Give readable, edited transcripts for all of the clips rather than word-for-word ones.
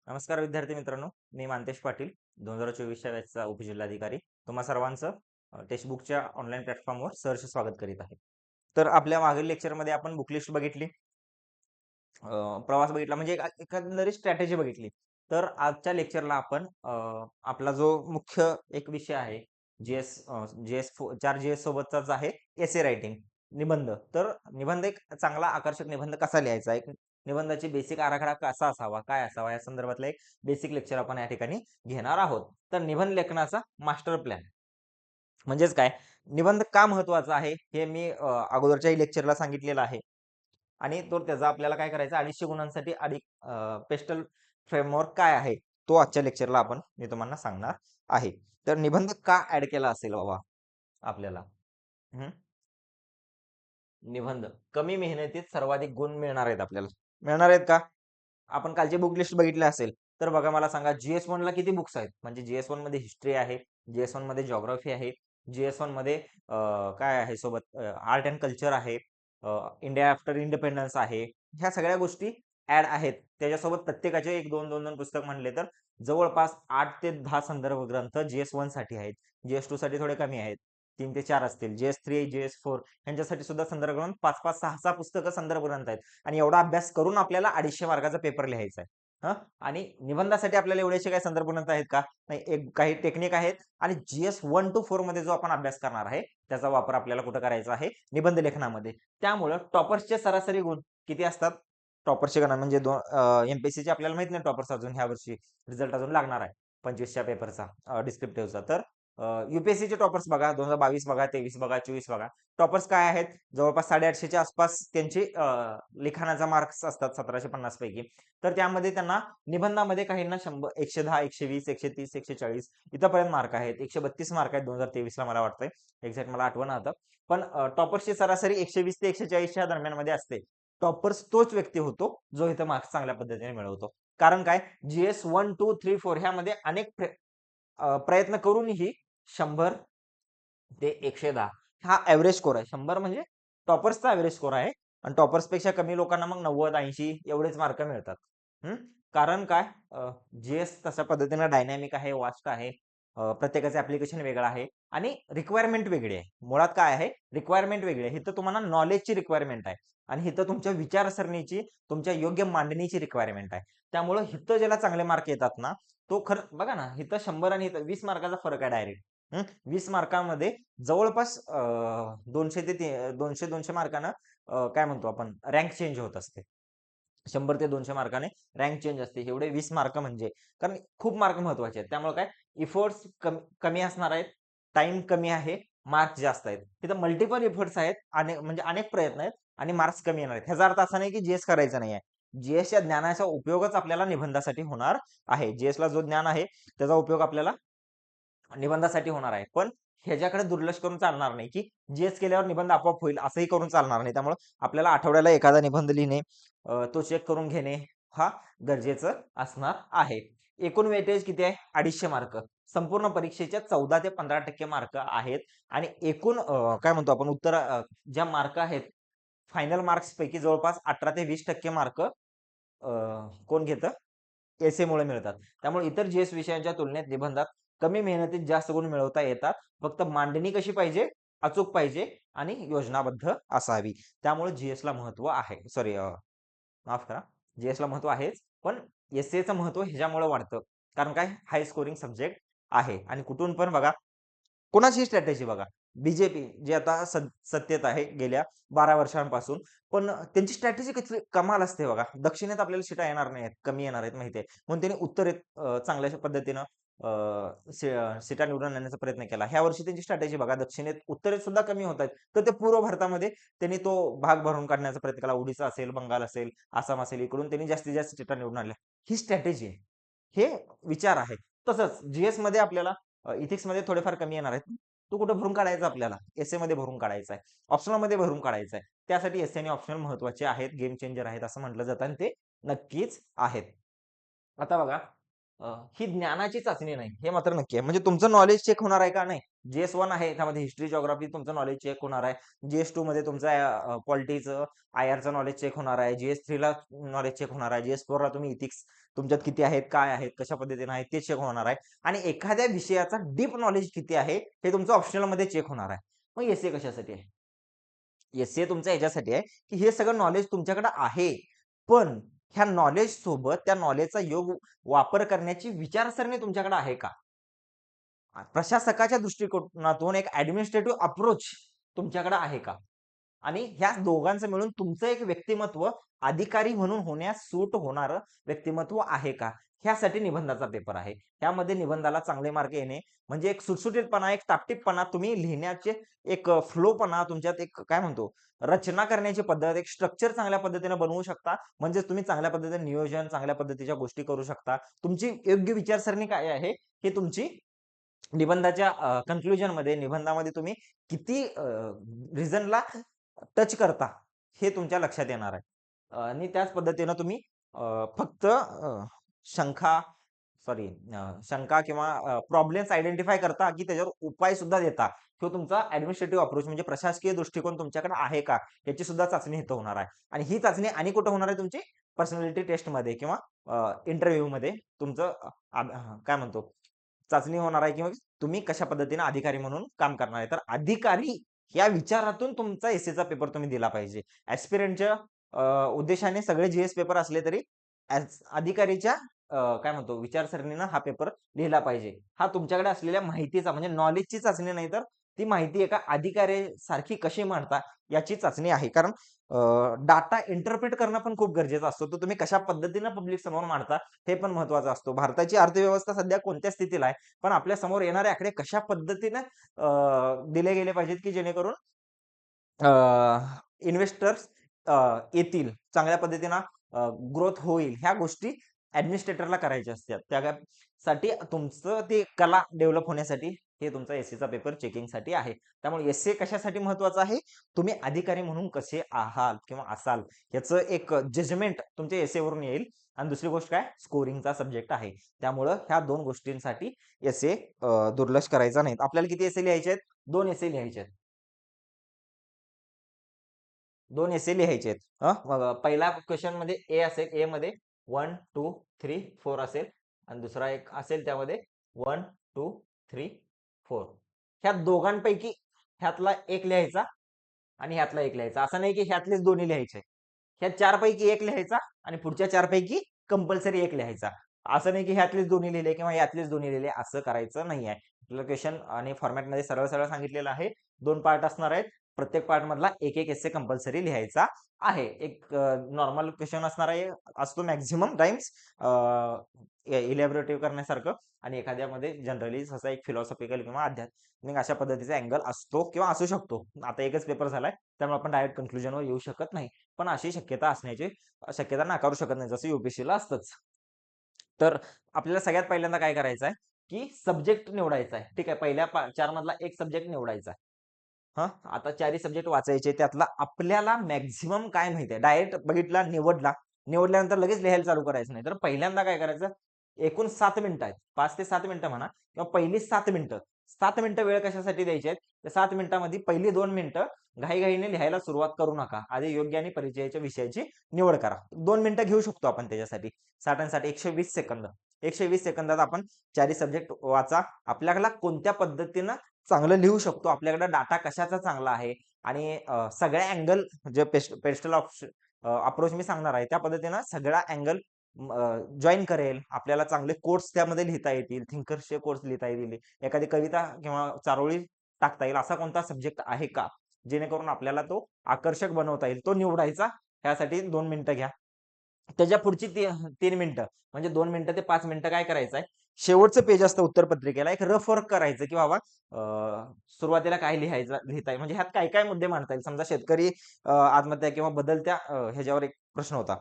नमस्कार विद्यार्थी मित्रांनो, मी मानतेश पाटील 2024च्या बॅचचा उपजिल्हाधिकारी तुम्हा सर्वांचं टेक्स्टबुकच्या ऑनलाईन प्लॅटफॉर्मवर सहर्ष स्वागत करीत आहे. तर आपल्या मागील लेक्चरमध्ये आपण बुक लिस्ट बघितली, प्रवास बघितला म्हणजे एकंदरीत स्ट्रॅटेजी बघितली. तर आजच्या लेक्चरला आपण आपला जो मुख्य एक विषय आहे जीएस जीएस 4 जीएस सोबतचाच आहे एसे रायटिंग निबंध. तर निबंध एक चांगला आकर्षक निबंध कसा लिहायचा, एक निबंधाची बेसिक आराखडा कसा असावा, काय असावा या संदर्भातलं एक बेसिक लेक्चर आपण या ठिकाणी घेणार आहोत. तर निबंध लेखनाचा मास्टर प्लॅन म्हणजेच काय, निबंध का महत्वाचा आहे हे मी अगोदरच्याही लेक्चरला सांगितलेलं आहे. आणि तो त्याचा आपल्याला काय करायचा 250 गुणांसाठी पेस्टल फ्रेमवर्क काय आहे तो आजच्या लेक्चरला मी तुम्हाला सांगणार आहे. तर निबंध का ऍड केला असेल बाबा आपल्याला? हम्म. निबंध कमी मेहनतीत सर्वाधिक गुण मिळणार आहेत आपल्याला. मिळणार आहेत का? आपण कालची बुक लिस्ट बघितली असेल तर बघा, मला सांगा GS1 ला किती बुक्स आहेत? म्हणजे GS1 मध्ये हिस्ट्री आहे, GS1 मध्ये जिओग्राफी आहे, GS1 मध्ये काय आहे सोबत, आर्ट अँड कल्चर आहे, इंडिया आफ्टर इंडिपेंडन्स आहे. ह्या सगळ्या गोष्टी ऍड आहेत. त्याच्यासोबत प्रत्येकाचे एक दोन दोन दोन पुस्तक म्हणले तर जवळपास 8 ते 10 संदर्भ ग्रंथ GS1 साठी आहेत. GS2 साठी थोडे कमी आहेत, 3 ते 4 असतील. GS3 GS4 यांच्यासाठी सुद्धा संदर्भ ग्रंथ 5-5 6-6 पुस्तकं संदर्भ ग्रंथ आहेत. आणि एवढा अभ्यास करून आपल्याला 250 मार्काचा पेपर लिहायचा आहे. आणि निबंधासाठी आपल्याला एवढेसे काही संदर्भ ग्रंथ आहेत का? नाही, एक काही टेक्निक आहेत. आणि GS1 to 4 मध्ये जो आपण अभ्यास करणार आहे त्याचा वापर आपल्याला कुठं करायचा आहे? निबंध लेखनामध्ये. त्यामुळं टॉपर्सचे सरासरी गुण किती असतात? टॉपरचे गणना म्हणजे MPSC आपल्याला माहित नाही टॉपर्स अजून ह्या वर्षी रिझल्ट अजून लागणार आहे 25च्या पेपरचा डिस्क्रिप्टिव्हचा. तर UPSCचे टॉपर्स बघा, 2022 बघा, 23 बघा, 24 बघा. टॉपर्स काय आहेत? जवळपास 850च्या आसपास त्यांचे लिखाणाचा मार्क्स असतात 1750 पैकी. तर त्यामध्ये त्यांना निबंधामध्ये काहींना 100 110 120 130 140 इथपर्यंत मार्क आहेत. 132 मार्क आहेत 2023 ला मला वाटतंय. एक्झॅक्ट मला आठवण आता. पण टॉपर्सची सरासरी 120 ते 140च्या दरम्यान मध्ये असते. टॉपर्स तोच व्यक्ती होतो जो इथं मार्क्स चांगल्या पद्धतीने मिळवतो. कारण काय, GS1 2 3 4 ह्यामध्ये अनेक प्रयत्न करूनही 100 ते 110 हा ॲव्हरेज स्कोर आहे. 100 म्हणजे टॉपर्सचा ॲव्हरेज स्कोर आहे. आणि टॉपर्स पेक्षा कमी लोकांना मग 90 80 एवढेच मार्क मिळतात. कारण काय, जीएस तशा पद्धतीने डायनॅमिक आहे, वास्ट आहे. प्रत्येकाचं ऍप्लिकेशन वेगळं आहे आणि रिक्वायरमेंट वेगळी आहे. मुळात काय आहे, रिक्वायरमेंट वेगळी आहे. इथं तुम्हाला नॉलेजची रिक्वायरमेंट आहे आणि इथं तुमच्या विचारसरणीची, तुमच्या योग्य मांडणीची रिक्वायरमेंट आहे. त्यामुळे इथं ज्याला चांगले मार्क येतात ना, तो खरं बघा ना, इथं 100 आणि इथं 20 मार्काचा फरक आहे डायरेक्ट. 20 मार्कामध्ये जवळपास 200 ते 200 मार्कानं काय म्हणतो आपण, रँक चेंज होत असते. 100 ते 200 मार्काने रँक चेंज असते. एवढे 20 मार्क म्हणजे, कारण खूप मार्क महत्वाचे आहेत. त्यामुळे काय, इफोर्ट्स कमी असणार आहेत, टाइम कमी आहे, मार्क्स जास्त आहेत. तिथं मल्टिपल इफर्ट्स आहेत, म्हणजे अनेक प्रयत्न आहेत आणि मार्क्स कमी येणार आहेत. ह्याचा अर्थ असा नाही की जीएस करायचा नाही आहे. जीएसच्या ज्ञानाचा उपयोगच आपल्याला निबंधासाठी होणार आहे. जीएसला जो ज्ञान आहे त्याचा उपयोग आपल्याला निबंधासाठी होणार आहे. पण ह्याच्याकडे दुर्लक्ष करून चालणार नाही, की जीएस केल्यावर निबंध आपोआप होईल असंही करून चालणार नाही. त्यामुळे आपल्याला आठवड्याला एखादा निबंध लिहिणे, तो चेक करून घेणे हा गरजेचं असणार आहे. एकूण वेटेज किती आहे? 250 मार्क. संपूर्ण परीक्षेच्या 14 ते 15% मार्क आहेत. आणि एकूण काय म्हणतो आपण उत्तर, ज्या मार्क आहेत फायनल मार्क्स पैकी जवळपास 18 ते 20% मार्क कोण घेतं? एसे मुळे मिळतात. त्यामुळे इतर जीएस विषयांच्या तुलनेत निबंधात कमी मेहनतीत जास्त गुण मिळवता येतात. फक्त मांडणी कशी पाहिजे? अचूक पाहिजे आणि योजनाबद्ध असावी. त्यामुळे जीएसला महत्व आहे. सॉरी, माफ करा. जीएसला महत्व आहेच, पण एसएचं महत्व ह्याच्यामुळे वाढतं. कारण काय, हाय स्कोरिंग सब्जेक्ट आहे. आणि कुठून पण बघा, कोणाची स्ट्रॅटेजी बघा, बीजेपी जे आता सत्तेत आहे गेल्या 12 वर्षांपासून, पण त्यांची स्ट्रॅटेजी किती कमाल असते बघा. दक्षिणेत आपल्याला सीटा येणार नाहीत, कमी येणार आहेत माहिती आहे. म्हणून त्यांनी उत्तरेत चांगल्या पद्धतीनं सीटा निवडून आणण्याचा प्रयत्न केला. ह्या वर्षी त्यांची स्ट्रॅटेजी बघा, दक्षिणेत उत्तरेत सुद्धा कमी होत आहेत, तर ते पूर्व भारतामध्ये त्यांनी तो भाग भरून काढण्याचा प्रयत्न केला. ओडिसा असेल, बंगाल असेल, आसाम असेल, इकडून त्यांनी जास्तीत जास्त सीटा निवडून आणल्या. ही स्ट्रॅटेजी आहे, हे विचार आहे. तसंच जीएस मध्ये आपल्याला इथिक्स मध्ये थोडेफार कमी येणार आहेत. तो कुठं भरून काढायचा आपल्याला? एसए मध्ये भरून काढायचा आहे, ऑप्शनल मध्ये भरून काढायचा आहे. त्यासाठी एसए आणि ऑप्शनल महत्वाचे आहेत, गेम चेंजर आहेत असं म्हटलं जातं आणि ते नक्कीच आहेत. आता बघा, ही ज्ञानाची चाचणी नाही, हे मात्र नक्की आहे. म्हणजे तुमचं नॉलेज चेक होणार आहे का? नाही. GS1 आहे, त्यामध्ये हिस्ट्री, जिओग्राफी तुमचं नॉलेज चेक होणार आहे. GS2 मध्ये तुमचं पॉलिटीचं, आयआरचं नॉलेज चेक होणार आहे. GS3 नॉलेज चेक होणार आहे. GS4 तुम्ही इथिक्स तुमच्यात किती आहेत, काय आहेत, कशा पद्धतीने आहेत ते चेक होणार आहे. आणि एखाद्या विषयाचा डीप नॉलेज किती आहे, हे तुमचं ऑप्शनलमध्ये चेक होणार आहे. मग एस कशासाठी आहे? एस-ए तुमचं याच्यासाठी आहे, की हे सगळं नॉलेज तुमच्याकडे आहे. पण ह्या नॉलेज सोबत त्या नॉलेजचा योग्य वापर करण्याची विचारसरणी तुमच्याकडे आहे का? प्रशासकाच्या दृष्टिकोनातून एक ॲडमिनिस्ट्रेटिव्ह अप्रोच तुमच्याकडे आहे का? आणि ह्या दोघांचं मिळून तुमचं एक व्यक्तिमत्व अधिकारी म्हणून होण्यास सूट होणारं व्यक्तिमत्व आहे का? ह्यासाठी निबंधाचा पेपर आहे. त्यामध्ये निबंधाला चांगले मार्क येणे म्हणजे एक सुटसुटीतपणा, एक टापटीपपणा तुम्ही लिहिण्याचे एक फ्लोपणा तुमच्यात एक काय म्हणतो रचना करण्याची पद्धत, एक स्ट्रक्चर चांगल्या पद्धतीने बनवू शकता. म्हणजे तुम्ही चांगल्या पद्धतीने नियोजन, चांगल्या पद्धतीच्या गोष्टी करू शकता. तुमची योग्य विचारसरणी काय आहे, हे तुमची निबंधाच्या कन्क्लुजनमध्ये निबंधामध्ये तुम्ही किती रिझनला टच करता, हे तुमच्या लक्षात येणार आहे. आणि त्याच पद्धतीनं तुम्ही फक्त शंका सॉरी शंका किंवा प्रॉब्लेम्स आयडेंटिफाय करता, की त्याच्यावर उपाय सुद्धा देता. तो तुमचा ॲडमिनिस्ट्रेटिव्ह अप्रोच म्हणजे प्रशासकीय दृष्टिकोन तुमच्याकडे आहे का? याची सुद्धा चाचणी इथं होणार आहे. आणि ही चाचणी आणि कुठे होणार आहे तुमची? पर्सनॅलिटी टेस्टमध्ये किंवा इंटरव्ह्यूमध्ये तुमचं काय म्हणतो चाचणी होणार आहे किंवा तुम्ही कशा पद्धतीने अधिकारी म्हणून काम करणार आहे. तर अधिकारी या विचारातून तुमचा एसएचा पेपर तुम्ही दिला पाहिजे. ॲस्पिरंटच्या उद्देशाने सगळे जीएस पेपर असले तरी अधिकारीच्या काय म्हणतो विचारसरणीनं हा पेपर लिहिला पाहिजे. हा तुमच्याकडे असलेल्या माहितीचा म्हणजे नॉलेजची चाचणी नाही तर ती माहिती एका अधिकाऱ्यासारखी कशी मांडता याची चाचणी आहे. कारण डाटा इंटरप्रेट करणं पण खूप गरजेचं असतं. तर तुम्ही कशा पद्धतीनं पब्लिक समोर मांडता हे पण महत्त्वाचं असतं. भारताची अर्थव्यवस्था सध्या कोणत्या स्थितीला आहे? पण आपल्या समोर येणारे आकडे कशा पद्धतीने दिले गेले पाहिजेत, की जेणेकरून इन्व्हेस्टर्स येतील, चांगल्या पद्धतीनं ग्रोथ होईल. ह्या गोष्टी ॲडमिनिस्ट्रेटरला करायच्या असतात. त्यासाठी तुमचं ते कला डेव्हलप होण्यासाठी हे तुमचा एस पेपर चेकिंगसाठी आहे. त्यामुळे एस कशासाठी महत्त्वाचा आहे? तुम्ही अधिकारी म्हणून कसे आहात किंवा असाल याचं एक जजमेंट तुमच्या एसेवरून येईल. आणि दुसरी गोष्ट काय? स्कोरिंगचा सब्जेक्ट आहे. त्यामुळं ह्या 2 गोष्टींसाठी एसे दुर्लक्ष करायचा नाहीत. आपल्याला किती एसे लिहायचे आहेत? 2 एसे लिहायचे आहेत. 2 एसे लिहायचे आहेत. मग पहिला क्वेशनमध्ये ए असेल. ए मध्ये 1, 2, 3, 4 असेल आणि दुसरा एक असेल त्यामध्ये 1, 2, 3, 4. ह्या दोघांपैकी ह्यातला एक लिहायचा आणि ह्यातला एक लिहायचा. असं नाही की ह्यातलेच दोन्ही लिहायचे. ह्या 4 पैकी एक लिहायचा आणि पुढच्या 4 पैकी कंपल्सरी एक लिहायचा. असं नाही की ह्यातलेच दोन्ही लिहिले किंवा यातलेच दोन्ही लिहिले असं करायचं नाहीये. आपल्याला क्वेशन आणि फॉर्मॅटमध्ये सरळ-सरळ सांगितलेलं आहे. 2 पार्ट असणार आहेत. प्रत्येक पार्ट मधला एक एस्से कंपल्सरी लिहायचा आहे. एक नॉर्मल क्वेशन असणार आहे असतो मॅक्सिमम टाइम्स इलॅबोरेटिव्ह करण्यासारखं आणि एखाद्यामध्ये जनरली सहसा एक फिलॉसॉफिकल किंवा आध्यात्मिक अशा पद्धतीचा अँगल असतो किंवा असू शकतो. आता एकच पेपर झालाय त्यामुळे आपण डायरेक्ट कन्क्लुजनवर येऊ शकत नाही. पण अशी शक्यता असण्याची शक्यता नाकारू शकत नाही जसं यूपीएससीला असतंच. तर आपल्याला सगळ्यात पहिल्यांदा काय करायचं आहे, की सब्जेक्ट निवडायचा आहे. ठीक आहे. पहिल्या 4 मधला एक सब्जेक्ट निवडायचा आहे. आता 4ही सब्जेक्ट वाचायचे. त्यातला आपल्याला मॅक्सिमम काय माहिती आहे, डायरेक्ट बघितला, निवडला. निवडल्यानंतर लगेच लिहायला चालू करायचं नाही. तर पहिल्यांदा काय करायचं, एकूण 7 मिनिटं आहेत. 5 ते 7 मिनिटं म्हणा किंवा पहिली 7 मिनिटं. 7 मिनिटं वेळ कशासाठी द्यायची आहेत? त्या 7 मिनिटांमध्ये पहिली 2 मिनिटं घाईघाईने लिहायला सुरुवात करू नका. आधी योग्य आणि परिचयाच्या विषयाची निवड करा. 2 मिनिटं घेऊ शकतो आपण त्याच्यासाठी. 60 आणि 60 120 सेकंद. 120 सेकंदात आपण 4ही सब्जेक्ट वाचा. आपल्याला कोणत्या पद्धतीनं चांगलं लिहू शकतो. आपल्याकडे डाटा कशाचा चांगला आहे आणि सगळ्या अँगल जे पेस्टल अप्रोच मी सांगणार आहे, त्या पद्धतीनं सगळा अँगल जॉइन करेल. आपल्याला चांगले कोट्स त्यामध्ये लिहिता येतील. थिंकर्सचे कोट्स लिहिता येतील. एखादी कविता किंवा चारोळी टाकता येईल. असा कोणता सब्जेक्ट आहे का? जेणेकरून आपल्याला तो आकर्षक बनवता येईल. तो निवडायचा. त्यासाठी 2 मिनिटं घ्या. त्याच्या पुढची 3 मिनिटं म्हणजे 2 मिनिटं ते 5 मिनिटं काय करायचं आहे, शेवटचं पेज असतं उत्तरपत्रिकेला एक रफ वर्क करायचं, की बाबा सुरुवातीला काय लिहिता येईल म्हणजे ह्यात काय-काय मुद्दे मांडता येईल. समजा शेतकरी आत्महत्या किंवा बदलत्या ह्याच्यावर एक प्रश्न होता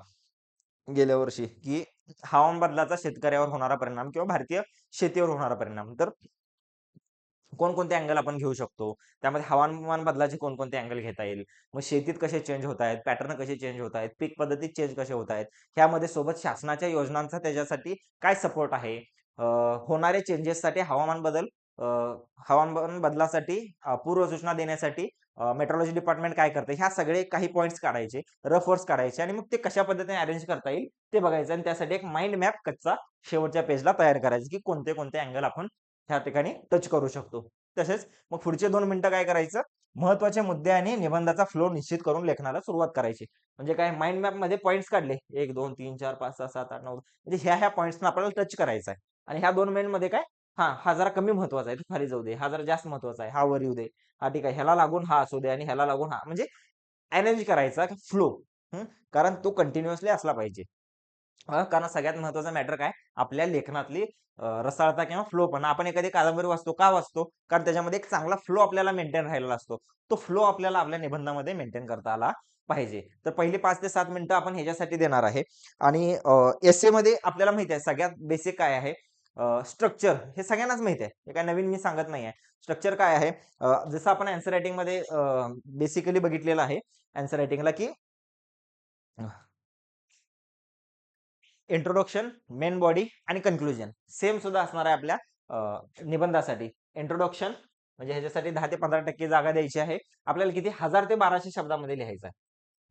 गेल्या वर्षी, की हवामान बदलाचा शेतकऱ्यावर होणारा परिणाम किंवा भारतीय शेतीवर होणारा परिणाम. तर कोणकोणते अँगल आपण घेऊ शकतो. त्यामध्ये हवामान बदलाचे कोणकोणते अँगल घेता येईल. मग शेतीत कसे चेंज होत आहेत, पॅटर्न कसे चेंज होत आहेत, पीक पद्धतीत चेंज कसे होत आहेत. ह्यामध्ये सोबत शासनाच्या योजनांचा त्याच्यासाठी काय सपोर्ट आहे. अ, होणारे चेंजेससाठी अ, हवामान बदलासाठी पूर्वसूचना देण्यासाठी मेट्रोलॉजी डिपार्टमेंट काय करते. ह्या सगळे काही पॉइंट्स काढायचे, रफ वर्क्स काढायचे आणि मग ते कशा पद्धतीने अरेंज करता येईल ते बघायचं आणि त्यासाठी एक माइंड मॅप कच्चा शेवटच्या पेजला तयार करायचा, की कोणते-कोणते अँगल आपण त्या ठिकाणी टच करू शकतो. तसेच मग पुढचे 2 मिनिटं काय करायचं, महत्त्वाचे मुद्दे आणि निबंधाचा फ्लो निश्चित करून लेखनाला सुरुवात करायची. म्हणजे काय माइंड मॅपमध्ये पॉइंट्स काढले 1, 2, 3, 4, 5, 6, 7, 8, 9 म्हणजे ह्या-ह्या पॉइंट्सना आपल्याला टच करायचा आहे. आणि ह्या 2 मिनिटमध्ये काय हां, हा जरा कमी महत्त्वाचा आहे, तो खाली जाऊ दे. हा जरा जास्त महत्त्वाचा आहे, हा वर येऊ दे. हां, ठीक आहे. ह्याला लागून हा असू दे आणि ह्याला लागून हा. म्हणजे अरेंज करायचा फ्लो. कारण तो कंटिन्युअसली असला पाहिजे. कारण सगळ्यात महत्त्वाचा मॅटर काय, आपल्या लेखनातली रसाळता किंवा फ्लोपणा. आपण एखादी कादंबरी वाचतो, का वाचतो? कारण त्याच्यामध्ये एक चांगला फ्लो आपल्याला मेंटेन राहिलेला असतो. तो फ्लो आपल्याला आपल्या निबंधामध्ये मेंटेन करता आला पाहिजे. तर पहिली 5 ते 7 मिनिटं आपण ह्याच्यासाठी देणार आहे आणि एस्सेमध्ये आपल्याला माहिती आहे सगळ्यात बेसिक काय आहे, स्ट्रक्चर हे सगळ्यांनाच माहिती आहे. हे काय नवीन मी सांगत नाही आहे. स्ट्रक्चर काय आहे, जसं आपण आन्सर रायटिंगमध्ये बेसिकली बघितलेलं आहे, आन्सर रायटिंगला की इंट्रोडक्शन, मेन बॉडी आणि कन्क्लुजन सेम सुद्धा असणार आहे आपल्या निबंधासाठी. इंट्रोडक्शन म्हणजे ह्याच्यासाठी 10 ते 15% जागा द्यायची आहे. आपल्याला किती 1000 ते 1200 शब्दामध्ये लिहायचं आहे.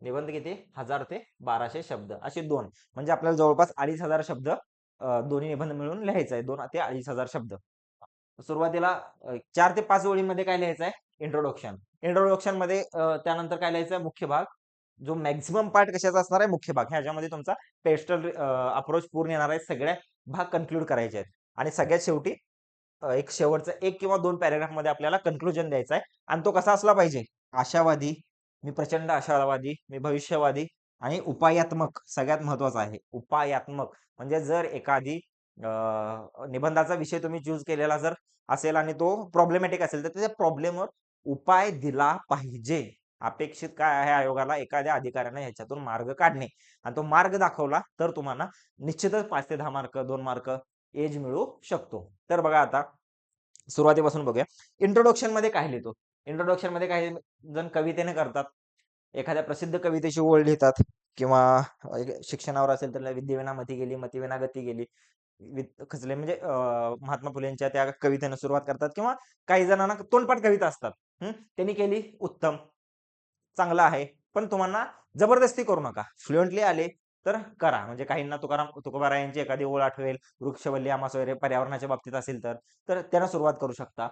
निबंध किती 1000 ते 1200 शब्द असे 2 म्हणजे आपल्याला जवळपास 2500 शब्द दोन्ही निबंध मिळून लिहायचं आहे. 2 ते 2500 शब्द. सुरुवातीला 4 ते 5 ओळींमध्ये काय लिहायचं आहे? इंट्रोडक्शन. इंट्रोडक्शनमध्ये त्यानंतर काय लिहायचं आहे? मुख्य भाग. जो मॅक्सिमम पार्ट कशाचा असणार आहे? मुख्य भाग. ह्याच्यामध्ये तुमचा टेक्स्टल अप्रोच पूर्ण येणार आहे. सगळ्या भाग कन्क्लूड करायचे आहेत. आणि सगळ्यात शेवटी एक शेवटचा 1 किंवा 2 पॅराग्राफमध्ये आपल्याला कन्क्लुजन द्यायचं आहे आणि तो कसा असला पाहिजे? आशावादी, मी प्रचंड आशावादी, मी भविष्यवादी आणि उपायात्मक सगळ्यात महत्त्वाचा आहे. उपायात्मक म्हणजे जर एखादी निबंधाचा विषय तुम्ही चूज केलेला जर असेल आणि तो प्रॉब्लेमॅटिक असेल, तर त्या प्रॉब्लेमवर उपाय दिला पाहिजे. अपेक्षित काय आहे आयोगाला? एखाद्या अधिकाऱ्याने ह्याच्यातून मार्ग काढणे आणि तो मार्ग दाखवला तर तुम्हाला निश्चितच 5 ते 10 मार्क, 2 मार्क एज मिळू शकतो. तर बघा आता सुरुवातीपासून बघूया. इंट्रोडक्शनमध्ये काय लिहितो? इंट्रोडक्शनमध्ये काही जण कवितेने करतात. एखाद्या प्रसिद्ध कवितेची ओळ लिहितात किंवा शिक्षणावर असेल तर "विद्येविना मती गेली, मतीविना गती गेली." खचले म्हणजे महात्मा फुलेंच्या त्या कवितेनं सुरुवात करतात किंवा काही जणांना तोंडपाठ कविता असतात. त्यांनी केली उत्तम, चांगलं आहे. पण तुम्हाला जबरदस्ती करू नका. फ्लुएंटली आले तर करा. म्हणजे काहींना तुकोबारायांची एखादी ओळ आठवेल, वृक्षवल्ली आम्हा सोयरे पर्यावरणाच्या बाबतीत असेल तर, तर त्यांना सुरुवात करू शकता.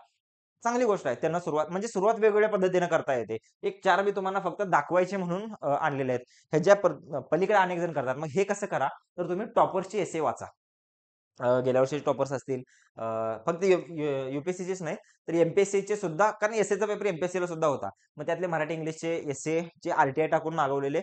चांगली गोष्ट आहे. त्यांना सुरुवात म्हणजे सुरुवात वेगवेगळ्या पद्धतीने करता येते. एक 4 मी तुम्हाला फक्त दाखवायचे म्हणून आणलेले आहेत. ह्याच्या पलीकडे अनेक जण करतात. मग हे कसं करा, तर तुम्ही टॉपर्सची एसे वाचा. गेल्या वर्षीचे टॉपर्स असतील. फक्त यू-पी-एस-सीचेच नाही, तर एम-पी-एस-सीचे सुद्धा कारण एसएचा पेपर एम-पी-एस-सीला सुद्धा होता. मग त्यातले मराठी, इंग्लिशचे एसेचे आर-टी-आय टाकून मागवलेले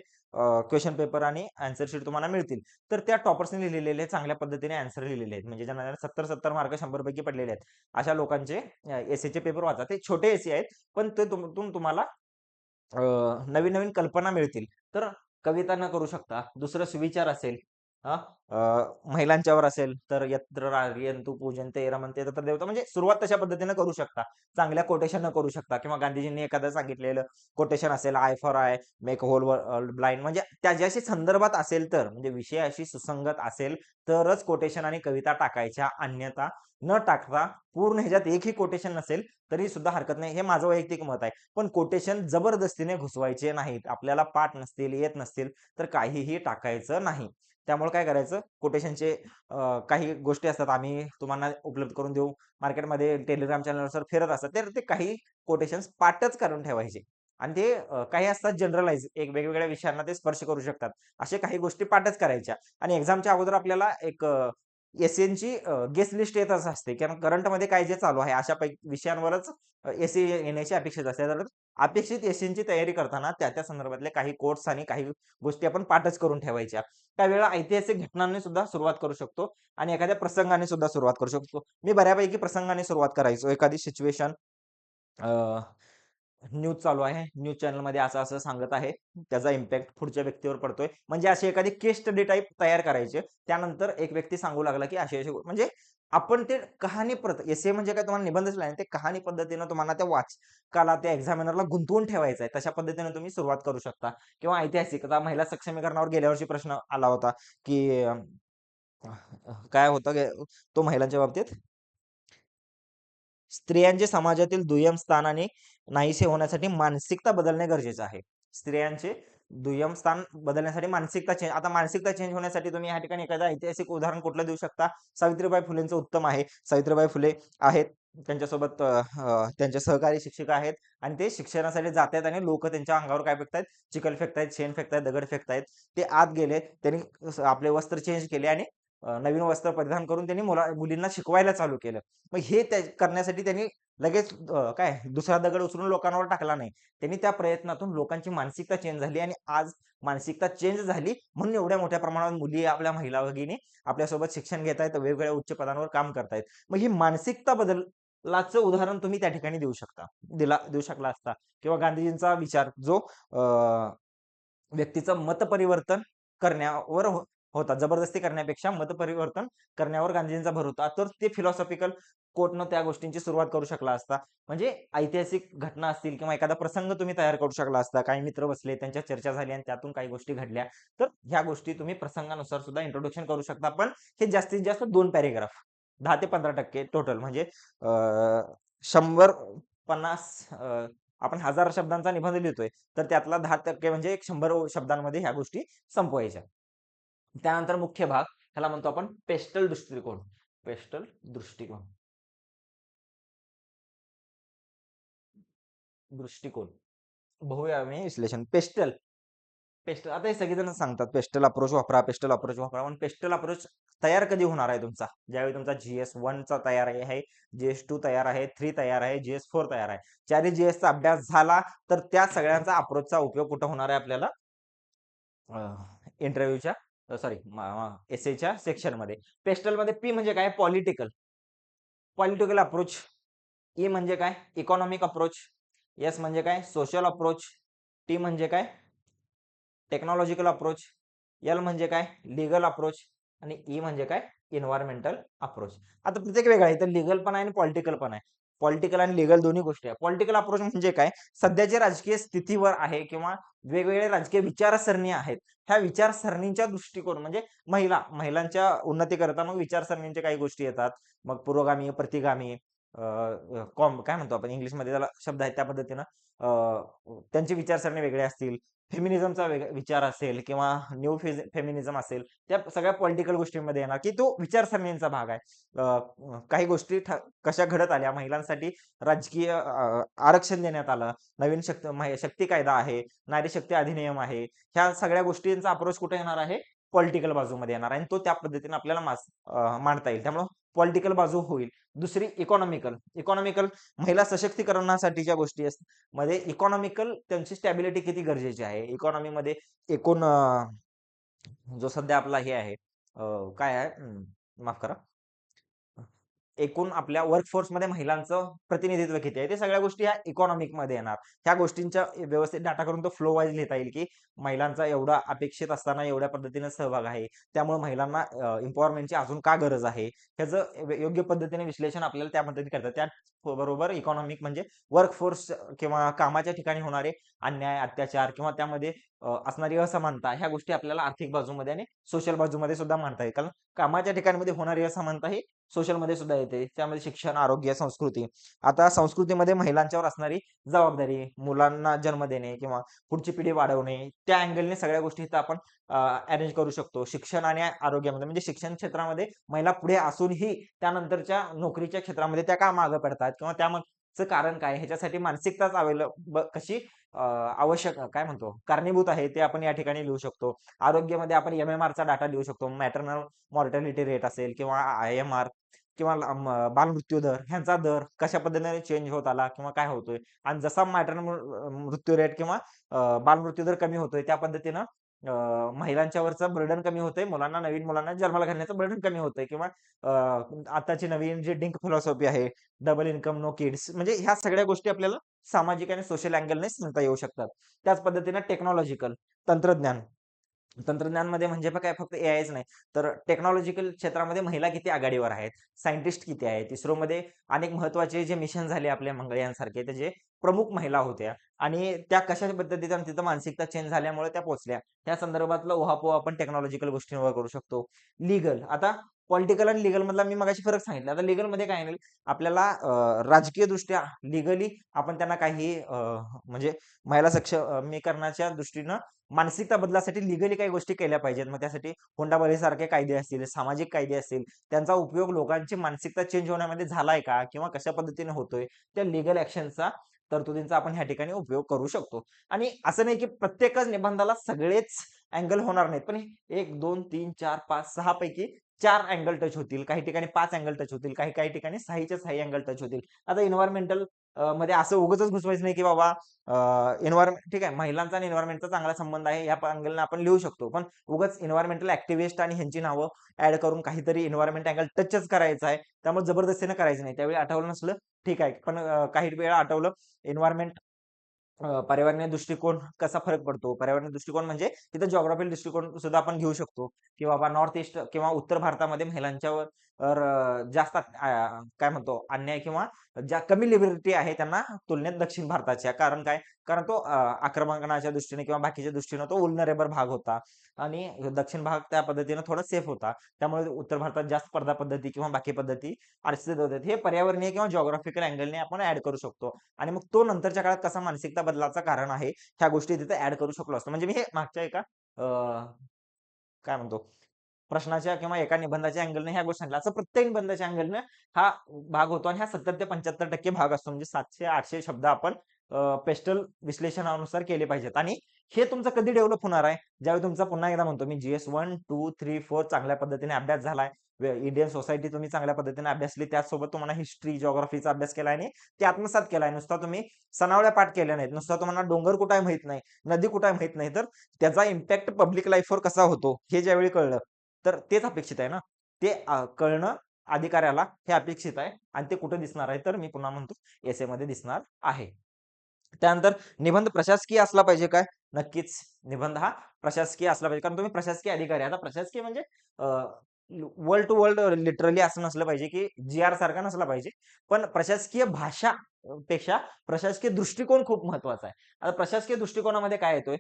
क्वेशन पेपर आणि आन्सर शीट तुम्हाला मिळतील. तर त्या टॉपर्सने लिहिलेले चांगल्या पद्धतीने आन्सर लिहिलेले आहेत. म्हणजे ज्यांना 70-70 मार्क 100 पैकी पडलेले आहेत. अशा लोकांचे एसेचे पेपर वाचा. ते छोटे एसे आहेत, पण ते तुम्हाला नवीन-नवीन कल्पना मिळतील. तर कविता न करू शकता, दुसरं सुविचार असेल, हां, महिलांच्यावर असेल, तर यत्र रार्यन्तु पूजन्ते रमन्ते तत्र देवता म्हणजे सुरुवात तशा पद्धतीने करू शकता. चांगल्या कोटेशननं करू शकता किंवा गांधीजींनी एखादं सांगितलेलं कोटेशन असेल, eye for eye, make whole world blind म्हणजे त्याच्याशी संदर्भात असेल तर, म्हणजे विषयाशी सुसंगत असेल तरच कोटेशन आणि कविता टाकायच्या. अन्यथा न टाकता पूर्ण ह्याच्यात एकही कोटेशन नसेल, तरी सुद्धा हरकत नाही. हे माझं वैयक्तिक मत आहे. पण कोटेशन जबरदस्तीने घुसवायचे नाहीत. आपल्याला पाठ नसतील, येत नसतील, तर काहीही टाकायचं नाही. त्यामुळे काय करायचं कोटेशनचे काही गोष्टी असतात आम्ही तुम्हाला उपलब्ध करून देऊ. मार्केटमध्ये टेलिग्राम चॅनलवर फिरत असतात. तर ते काही कोटेशन्स पाठच करून ठेवायचे आणि ते काही असतात जनरलाइज एक वेगवेगळ्या विषयांना ते स्पर्श करू शकतात. अशा काही गोष्टी पाठच करायच्या आणि एक्झामच्या अगोदर आपल्याला एक एसेंची गेस्ट लिस्ट येतच असते. कारण करंटमध्ये काय जे चालू आहे अशा विषयांवरच एसे येण्याची अपेक्षित असते. तर अपेक्षित एसेंची तयारी करताना त्या संदर्भातले काही कोट्स आणि काही गोष्टी आपण पाठच करून ठेवायच्या. त्यावेळेला ऐतिहासिक घटनांनी सुद्धा सुरुवात करू शकतो आणि एखाद्या प्रसंगाने सुद्धा सुरुवात करू शकतो. मी बऱ्यापैकी प्रसंगाने सुरुवात करायचो. एखादी सिच्युएशन न्यूज चालू आहे. न्यूज चॅनलमध्ये असं-असं सांगत आहे. त्याचा इम्पॅक्ट पुढच्या व्यक्तीवर पडतोय. म्हणजे अशी एखादी केस स्टडी टाइप तयार करायची. त्यानंतर एक व्यक्ती सांगू लागला, की अशी-अशी म्हणजे आपण ते कहाणी एसे म्हणजे काय तुम्हाला निबंधच लिहायला ते कहाणी पद्धतीनं तुम्हाला त्या वाचकाला, त्या एक्झामिनरला गुंतवून ठेवायचं आहे. तशा पद्धतीने तुम्ही सुरुवात करू शकता किंवा ऐतिहासिक आता महिला सक्षमीकरणावर गेल्या वर्षी प्रश्न आला होता, की काय होतं तो महिलांच्या बाबतीत स्त्रियांचे समाजातील दुय्यम स्थान आणि नाहीसे होण्यासाठी मानसिकता बदलणे गरजेचं आहे. स्त्रियांचे दुय्यम स्थान बदलण्यासाठी मानसिकता चेंज आता मानसिकता चेंज होण्यासाठी तुम्ही या ठिकाणी एखादं ऐतिहासिक उदाहरण कुठलं देऊ शकता? सावित्रीबाई फुलेंचं उत्तम आहे. सावित्रीबाई फुले आहेत. त्यांच्यासोबत त्यांचे सहकारी शिक्षिका आहेत आणि ते शिक्षणासाठी जातायत आणि लोकं त्यांच्या अंगावर काय फेकतायत? चिखल फेकतायत, शेण फेकतायत, दगड फेकतायत. ते आत गेले. त्यांनी आपले वस्त्र चेंज केले आणि नवीन वस्त्र परिधान करून त्यांनी मुलींना शिकवायला चालू केलं. मग हे करण्यासाठी त्यांनी लगेच काय दुसरा दगड उचलून लोकांवर टाकला नाही. त्यांनी त्या प्रयत्नातून लोकांची मानसिकता चेंज झाली आणि आज मानसिकता चेंज झाली म्हणून एवढ्या मोठ्या प्रमाणावर मुली आपल्या महिला भगिनी आपल्यासोबत शिक्षण घेत आहेत, वेगवेगळ्या उच्च पदांवर काम करतायत. मग ही मानसिकता बदलाचं उदाहरण तुम्ही त्या ठिकाणी देऊ शकता. देऊ शकला असता किंवा गांधीजींचा विचार जो व्यक्तीचं मतपरिवर्तन करण्यावर होता. जबरदस्ती करण्यापेक्षा मतपरिवर्तन करण्यावर गांधीजींचा भर होता. तर ते फिलॉसॉफिकल कोटनं त्या गोष्टींची सुरुवात करू शकला असता. म्हणजे ऐतिहासिक घटना असतील किंवा एखादा प्रसंग तुम्ही तयार करू शकला असता. काही मित्र बसले, त्यांच्या चर्चा झाली आणि त्यातून काही गोष्टी घडल्या. तर ह्या गोष्टी तुम्ही प्रसंगानुसार सुद्धा इंट्रोडक्शन करू शकता. पण हे जास्तीत जास्त 2 पॅराग्राफ 10 ते 15% टोटल म्हणजे 150 आपण 1000 शब्दांचा निबंध लिहितोय, तर त्यातला 10% म्हणजे एक 100 शब्दांमध्ये ह्या गोष्टी संपवायच्या. त्यानंतर मुख्य भाग ह्याला म्हणतो आपण पेस्टल दृष्टिकोन. पेस्टल दृष्टिकोन. दृष्टिकोन. बहुआयामी विश्लेषण. पेस्टल आता हे सगळेजण सांगतात पेस्टल अप्रोच वापरा, पेस्टल अप्रोच वापरा. पण पेस्टल अप्रोच तयार कधी होणार आहे तुमचा? ज्यावेळी तुमचा GS1 चा तयार आहे, GS2 तयार आहे, 3 तयार आहे, GS4 तयार आहे. 4ही GSचा अभ्यास झाला, तर त्या सगळ्यांचा अप्रोचचा उपयोग कुठे होणार आहे आपल्याला? इंटरव्ह्यूच्या सॉरी एसेच्या सेक्शनमध्ये. पेस्टलमध्ये पी म्हणजे काय? पॉलिटिकल. Political approach. ई म्हणजे काय? Economic approach. एस म्हणजे काय? Social approach. टी म्हणजे काय? Technological approach. एल म्हणजे काय? लीगल अप्रोच आणि ई म्हणजे काय? Environmental approach. आता प्रत्येक वेगळा आहे. इथं लीगल पण आहे आणि पॉलिटिकल पण आहे. पॉलिटिकल आणि लीगल दोन्ही गोष्टी आहेत. पॉलिटिकल अप्रोच म्हणजे काय? सध्याच्या राजकीय स्थितीवर आहे किंवा वेगवेगळे राजकीय विचारसरणी आहेत. ह्या विचारसरणींच्या दृष्टिकोन म्हणजे महिलांच्या उन्नतीकरता मग विचारसरणींच्या काही गोष्टी येतात. मग पुरोगामी, प्रतिगामी काय म्हणतो आपण इंग्लिशमध्ये त्याला शब्द आहेत त्या पद्धतीनं त्यांची विचारसरणी वेगळ्या असतील. फेमिनिझमचा विचार असेल किंवा न्यू फेमिनिझम असेल, त्या सगळ्या पॉलिटिकल गोष्टींमध्ये येणार, की तो विचारसरणींचा भाग आहे. काही गोष्टी कशा घडत आल्या, महिलांसाठी राजकीय आरक्षण देण्यात आलं, नवीन शक्ती कायदा आहे, नारी शक्ती अधिनियम आहे. ह्या सगळ्या गोष्टींचा अप्रोच कुठे येणार आहे? पॉलिटिकल बाजूमध्ये येणार आहे आणि तो त्या पद्धतीने आपल्याला मांडता येईल. त्यामुळं पॉलिटिकल बाजू होईल. दुसरी इकॉनॉमिकल. इकॉनॉमिकल महिला सशक्तीकरणासाठीच्या गोष्टी मध्ये इकॉनॉमिकल त्यांची स्टॅबिलिटी किती गरजेची आहे. इकॉनॉमीमध्ये एकूण जो सध्या आपला हे आहे काय आहे माफ करा. एकूण आपल्या वर्कफोर्समध्ये महिलांचं प्रतिनिधित्व किती आहे? ते सगळ्या गोष्टी ह्या इकॉनॉमिकमध्ये येणार. ह्या गोष्टींचा व्यवस्थित डाटा करून तो फ्लो वाईज लिहिता येईल, की महिलांचा एवढा अपेक्षित असताना एवढ्या पद्धतीने सहभाग आहे. त्यामुळे महिलांना एम्पॉवरमेंटची अजून का गरज आहे? ह्याचं योग्य पद्धतीने विश्लेषण आपल्याला त्या पद्धतीने करतात. त्याचबरोबर इकॉनॉमिक म्हणजे वर्कफोर्स किंवा कामाच्या ठिकाणी होणारे अन्याय, अत्याचार किंवा त्यामध्ये असणारी असमानता ह्या गोष्टी आपल्याला आर्थिक बाजूमध्ये आणि सोशल बाजूमध्ये सुद्धा मांडता येईल. कारण कामाच्या ठिकाणमध्ये होणारी असमानता ही सोशलमध्ये सुद्धा येते. त्यामध्ये शिक्षण, आरोग्य, संस्कृती. आता संस्कृतीमध्ये महिलांच्यावर असणारी जबाबदारी, मुलांना जन्म देणे किंवा पुढची पिढी वाढवणे, त्या अँगलने सगळ्या गोष्टी इथं आपण अरेंज करू शकतो. शिक्षण आणि आरोग्यामध्ये म्हणजे शिक्षण क्षेत्रामध्ये महिला पुढे असूनही त्यानंतरच्या नोकरीच्या क्षेत्रामध्ये त्या का मागे पडतात किंवा त्यामागचं कारण काय? ह्याच्यासाठी मानसिकताच कशी आवश्यक काय म्हणतो कारणीभूत आहे ते आपण या ठिकाणी लिहू शकतो. आरोग्यामध्ये आपण MMRचा डाटा लिहू शकतो. मॅटर्नल मॉर्टॅलिटी रेट असेल किंवा IMR किंवा बालमृत्यू दर ह्यांचा दर कशा पद्धतीने चेंज होत आला किंवा काय होतोय आणि जसा मॅटर्नल मृत्यू रेट किंवा बालमृत्यू दर कमी होतोय त्या पद्धतीनं महिलांच्यावरचं बर्डन कमी होतंय, नवीन मुलांना जन्माला घालण्याचं बर्डन कमी होतंय किंवा आताची नवीन जी डिंक फिलॉसॉफी आहे, डबल इन्कम नो किड्स, म्हणजे ह्या सगळ्या गोष्टी आपल्याला सामाजिक आणि सोशल अँगलने सांगता येऊ शकतात. त्याच पद्धतीने टेक्नॉलॉजिकल तंत्रज्ञान. तंत्रज्ञानमध्ये म्हणजे बघ काय फक्त एआयच नाही, तर टेक्नॉलॉजिकल क्षेत्रामध्ये महिला किती आघाडीवर आहेत, सायंटिस्ट किती आहेत. इस्रोमध्ये अनेक महत्त्वाचे जे मिशन झाले आपल्या मंगळयानसारखे, त्याचे प्रमुख महिला होत्या आणि त्या कशा पद्धतीने तिथं मानसिकता चेंज झाल्यामुळे त्या पोहोचल्या. त्या संदर्भातला उहापोह आपण टेक्नॉलॉजिकल गोष्टींवर करू शकतो. लीगल आता पॉलिटिकल आणि लीगल मधला मी मगाशी फरक सांगितला. आता लीगल मध्ये काय नाही, आपल्याला राजकीय दृष्ट्या लीगली आपण त्यांना काही म्हणजे महिला सक्षमीकरणाच्या दृष्टीनं मानसिकता बदलासाठी लीगली काही गोष्टी केल्या पाहिजेत. मग त्यासाठी हुंडाबळीसारखे कायदे असतील, सामाजिक कायदे असतील, त्यांचा उपयोग लोकांची मानसिकता चेंज होण्यामध्ये झालाय का? किंवा कशा पद्धतीने होतोय? त्या लीगल ॲक्शनचा, तरतुदींचा आपण ह्या ठिकाणी उपयोग करू शकतो. आणि असं नाही की प्रत्येकच निबंधाला सगळेच अँगल होणार नाहीत. पण 1, 2, 3, 4, 5, 6 पैकी 4 अँगल टच होतील. काही ठिकाणी 5 अँगल टच होतील. काही काही ठिकाणी 6च्या 6 अँगल टच होतील. आता एन्व्हायर्नमेंटल मध्ये असं उगाचच घुसवायचं नाही की बाबा एन्व्हायर्नमेंट ठीक आहे, महिलांचा आणि एन्व्हायर्नमेंटचा चांगला संबंध आहे, या अँगलने आपण लिहू शकतो. पण उगाच एन्व्हायर्नमेंटल ॲक्टिव्हिस्ट आणि ह्यांची नावं ॲड करून काहीतरी एन्व्हायर्नमेंट अँगल टचच करायचं आहे. त्यामुळे जबरदस्तीने करायचं नाही. त्यावेळी आठवलं नसलं ठीक आहे. पण काही वेळा आठवलं एन्व्हायर्नमेंट पर्यावरणीय दृष्टिकोन कसा फरक पडतो? पर्यावरणीय दृष्टिकोन म्हणजे तिथं जिओग्राफिकल दृष्टिकोन सुद्धा आपण घेऊ शकतो, की बाबा नॉर्थ ईस्ट किंवा उत्तर भारतामध्ये महिलांच्यावर जास्त काय म्हणतो अन्याय किंवा ज्या कमी लिबर्टी आहे त्यांना तुलनेत दक्षिण भारताच्या. कारण काय? कारण तो आक्रमणाच्या दृष्टीने किंवा बाकीच्या दृष्टीने तो वल्नरेबल भाग होता आणि दक्षिण भाग त्या पद्धतीने थोडा सेफ होता. त्यामुळे उत्तर भारतात जास्त स्पर्धा पद्धती किंवा बाकी पद्धती आरक्षित होतात. हे पर्यावरणीय किंवा जिओग्राफिकल अँगलने आपण ॲड करू शकतो. आणि मग तो नंतरच्या काळात कसा मानसिकता बदलाचं कारण आहे, ह्या गोष्टी तिथे ॲड करू शकलो असतो. म्हणजे मी हे मागच्या एका काय म्हणतो प्रश्नाच्या किंवा एका निबंधाच्या अँगलने ह्या गोष्टी सांगितल्या. असं प्रत्येक निबंधाच्या अँगलने हा भाग होतो आणि हा 70% ते 75% भाग असतो. म्हणजे 700-800 शब्द आपण पेस्टल विश्लेषणानुसार केले पाहिजेत आणि हे तुमचं कधी डेव्हलप होणार आहे? ज्यावेळी तुमचा पुन्हा एकदा म्हणतो मी जी-एस 1, 2, 3, 4 चांगल्या पद्धतीने अभ्यास झालाय. इंडियन सोसायटी तुम्ही चांगल्या पद्धतीने अभ्यासली. त्याचसोबत तुम्हाला हिस्ट्री, जिओग्राफीचा अभ्यास केला आणि ते आत्मसात केलाय. नुसता तुम्ही सनावल्या पाठ केल्या नाहीत. नुसता तुम्हाला डोंगर कुठे आहे माहीत नाही, नदी कुठे आहे माहीत नाही, तर त्याचा इम्पॅक्ट पब्लिक लाईफवर कसा होतो हे ज्यावेळी कळलं, तर तेच अपेक्षित आहे ना. ते कळणं अधिकाऱ्याला हे अपेक्षित आहे आणि ते कुठे दिसणार आहे, तर मी पुन्हा म्हणतो एसेमध्ये दिसणार आहे. त्यानंतर निबंध प्रशासकीय असला पाहिजे काय? नक्कीच. निबंध हा प्रशासकीय असला पाहिजे. कारण तुम्ही प्रशासकीय अधिकारी आहे. आता प्रशासकीय म्हणजे वर्ड टू वर्ड लिटरली असं नसलं पाहिजे, की जी-आर सारखा नसला पाहिजे. पण प्रशासकीय भाषा पेक्षा प्रशासकीय दृष्टिकोन खूप महत्वाचा आहे. आता प्रशासकीय दृष्टिकोनामध्ये काय येतोय?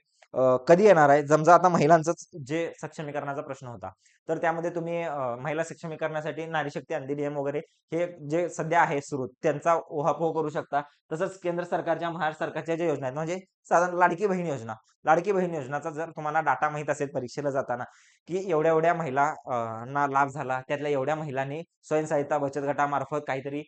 कधी येणार आहे? समजा आता महिलांचंच जे सक्षमीकरणाचा प्रश्न होता. तर त्यामध्ये तुम्ही महिला सक्षमीकरणासाठी नारी शक्ती अधिनियम वगैरे हे जे सध्या आहे सुरू, त्यांचा उहापोह करू शकता. तसंच केंद्र सरकारच्या, महाराष्ट्र सरकारच्या ज्या योजना आहेत, म्हणजे साधारण लाडकी बहीण योजना. लाडकी बहीण योजनाचा जर तुम्हाला डाटा माहीत असेल परीक्षेला जाताना, की एवढ्या-एवढ्या महिला ना लाभ झाला. त्यातल्या एवढ्या महिलांनी स्वयंसहायता बचत गटामार्फत काहीतरी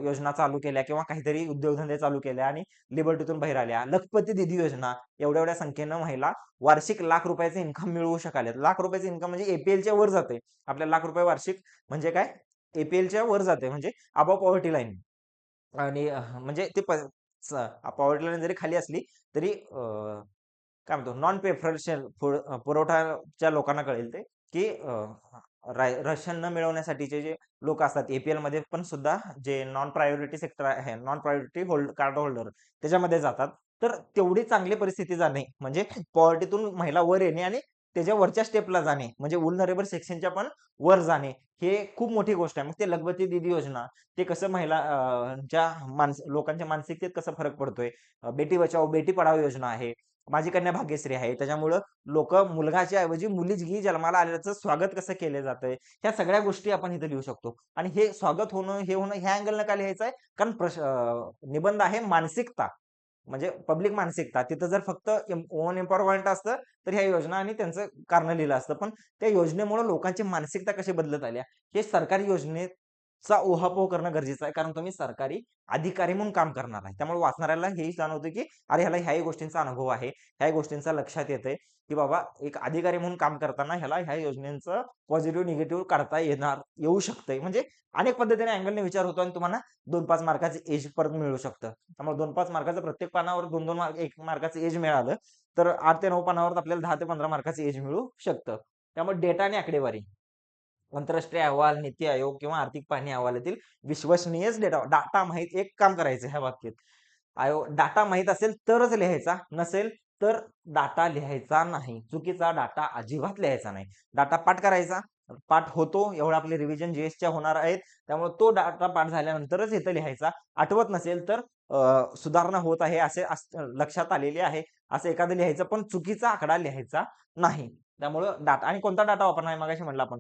योजना चालू केल्या किंवा काहीतरी उद्योगधंदे चालू केल्या आणि लिबर्टीतून बाहेर आल्या. लखपती दीदी योजना, एवढ्या-एवढ्या संख्येनं महिला वार्षिक ₹1,00,000 इन्कम मिळवू शकाल्यात. ₹1,00,000 इन्कम म्हणजे एपीएलच्या वर जाते. आपल्याला ₹1,00,000 वार्षिक म्हणजे काय? एपीएलच्या वर जाते म्हणजे अबोव्ह पॉव्हर्टी लाईन. आणि म्हणजे ते पॉवर्टी लाईन जरी खाली असली तरी काय म्हणतो नॉन प्रेफरन्शियल पुरवठाच्या लोकांना कळेल ते, की राशन न मिळवण्यासाठीचे जे लोक असतात एपीएल मध्ये पण सुद्धा जे नॉन प्रायोरिटी सेक्टर आहे, नॉन प्रायोरिटी कार्ड होल्डर त्याच्यामध्ये जातात. तर तेवढी चांगली परिस्थिती जाणे म्हणजे पॉवर्टीतून महिला वर येणे आणि त्याच्या वरच्या स्टेपला जाणे म्हणजे वुलनरेबल सेक्शनच्या पण वर जाणे, हे खूप मोठी गोष्ट आहे. मग ते लखपती दीदी योजना ते कसं महिला च्या लोकांच्या मानसिकतेत कसा फरक पडतोय. बेटी बचाओ, बेटी पढाओ योजना आहे. माझी कन्या भाग्यश्री आहे. त्याच्यामुळं लोकं मुलगाच्या ऐवजी मुलीची जन्माला आल्याचं स्वागत कसं केलं जातंय. ह्या सगळ्या गोष्टी आपण इथे लिहू शकतो. आणि हे स्वागत होणं, हे होणं ह्या अँगलनं का लिहायचं आहे? कारण निबंध आहे मानसिकता. म्हणजे पब्लिक मानसिकता. तिथं जर फक्त वुमन एम्पॉवरमेंट असतं, तर ह्या योजना आणि त्यांचं कारण लिहिलं असतं. पण त्या योजनेमुळे लोकांची मानसिकता कशी बदलत आल्या, हे सरकारी योजनेत चा उहापोह करणं गरजेचं आहे. कारण तुम्ही सरकारी अधिकारी म्हणून काम करणार आहे. त्यामुळे वाचणाऱ्याला हेही जाणवतं, की अरे ह्याला ह्याही गोष्टींचा अनुभव आहे. ह्याही गोष्टींचा लक्षात येतंय, की बाबा एक अधिकारी म्हणून काम करताना ह्याला ह्या योजनेचं पॉझिटिव्ह, निगेटिव्ह काढता येऊ शकतंय. म्हणजे अनेक पद्धतीने अँगलने विचार होतो आणि तुम्हाला 2-5 मार्काचं एज परत मिळू शकतं. त्यामुळे 2-5 मार्काचं प्रत्येक पानावर 2-2 मार्क 1 मार्काचं एज मिळालं, तर 8 ते 9 पानावर आपल्याला 10 ते 15 मार्काचं एज मिळू शकतं. त्यामुळे डेटा आणि आकडेवारी आंतरराष्ट्रीय अहवाल, नीती आयोग किंवा आर्थिक पाहणी अहवालातील विश्वसनीयच डाटा माहित एक काम करायचं ह्या बाबतीत. डाटा माहित असेल तरच लिहायचा, नसेल तर डाटा लिहायचा नाही. चुकीचा डाटा अजिबात लिहायचा नाही. डाटा पाठ करायचा. पाठ होतो एवढं आपले रिव्हिजन जीएसच्या होणार आहेत. त्यामुळे तो डाटा पाठ झाल्यानंतरच इथं लिहायचा. आठवत नसेल तर सुधारणा होत आहे असे लक्षात आलेले आहे असं एखादं लिहायचं, पण चुकीचा आकडा लिहायचा नाही. त्यामुळं डाटा आणि कोणता डाटा वापरणार आहे मगाशी म्हटलं आपण.